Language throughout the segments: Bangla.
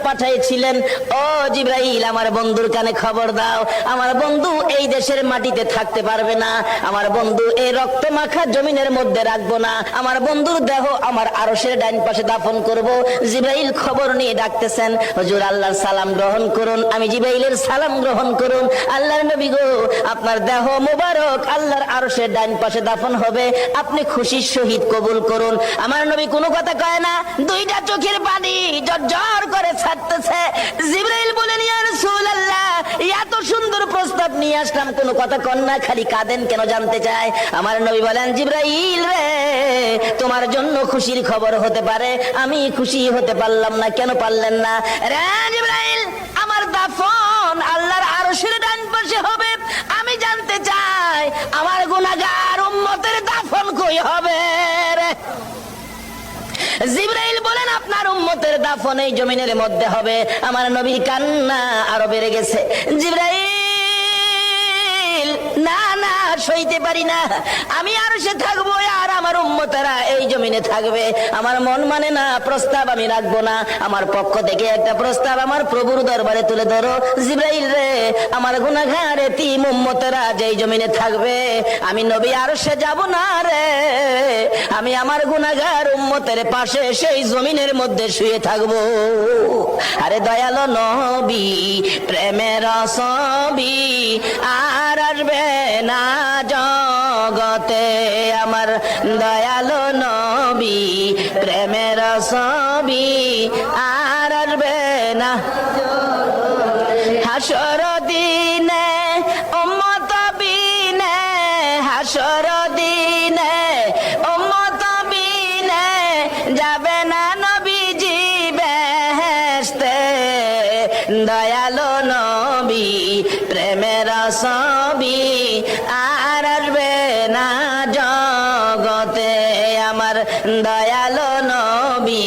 পাঠিয়েছিলেন, ও জিবরাইল আমার বন্ধুর কানে খবর দাও, আমার বন্ধু এই দেশের মাটিতে থাকতে পারবে না, আমার বন্ধু এই রক্ত মাখা জমিনের মধ্যে রাখবো না, আমার বন্ধুর দেহ আমার আরশের ডাইন পাশে দাফন করব। জিবরাইল খবর নিয়ে ডাকতেছেন, হুজুর আল্লাহর সালাম গ্রহণ করুন। আমি জিবরাইলের সালাম গ্রহণ করুন। আল্লাহর নবী গো, আপনার দেহ মোবারক আল্লাহর আরশের ডাইন পাশে দাফন হবে, আপনি খুশির সহিত কবুল করুন। আমার নবী কোনো কথা কয় না, দুইটা চোখের পানি ঝরঝর করে ছাড়তেছে। জিবরাইল বলেন, ইয়া রাসূলুল্লাহ, এত সুন্দর প্রস্তাব নিয়ে আসলাম, কোনো কথা কন না, খালি কাঁদেন কেন জানতে চাই। আমার নবী বলেন, জিবরাইল রে, তোমার জন্য খুশির খবর হতে পারে, আমি খুশি হতে পারলাম না। কেন পারলেন না? রে জিবরাইল, আমার দাফন আল্লাহর আরশের ডান পাশে হবে, আমি জানতে চাই আমার গুনাহগার উম্মতের দাফন কই হবে রে? জিবরাইল বলেন, আপনার উম্মতের দাফন এই জমিনের মধ্যে হবে। আমার নবীর কান্না আরো বেড়ে গেছে। জিবরাইল, না না, সইতে পারি না, আমি আরশে থাকবো আর আমার উম্মতেরা এই জমিনে থাকবে, আমার মন মানে না, প্রস্তাব আমি রাখবো না। আমার পক্ষ থেকে একটা প্রস্তাব আমার প্রভুর দরবারে তুলে ধরো। জিবরাইল রে, আমার গুনাহগার এতিম উম্মতেরা যেই জমিনে থাকবে, আমি নবী আরশে যাব না রে, আমি আমার গুনাহগার উম্মতের পাশে সেই জমিনের মধ্যে শুয়ে থাকবো। আরে দয়ালো নবী, প্রেমের ছবি আর আসবে না জগতে, আমার দয়ালো নবী, প্রেমের ছবি আর আসবে না। হাসর দিনে উম্মত বিনে, হাসর দিনে উম্মত বিনে যাবে না নবীজি বেহেশতে। দয়ালো নবী, প্রেমের ছবি আর আসবে না জগতে, আমার দয়ালো নবী,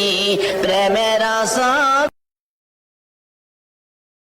প্রেমের ছবি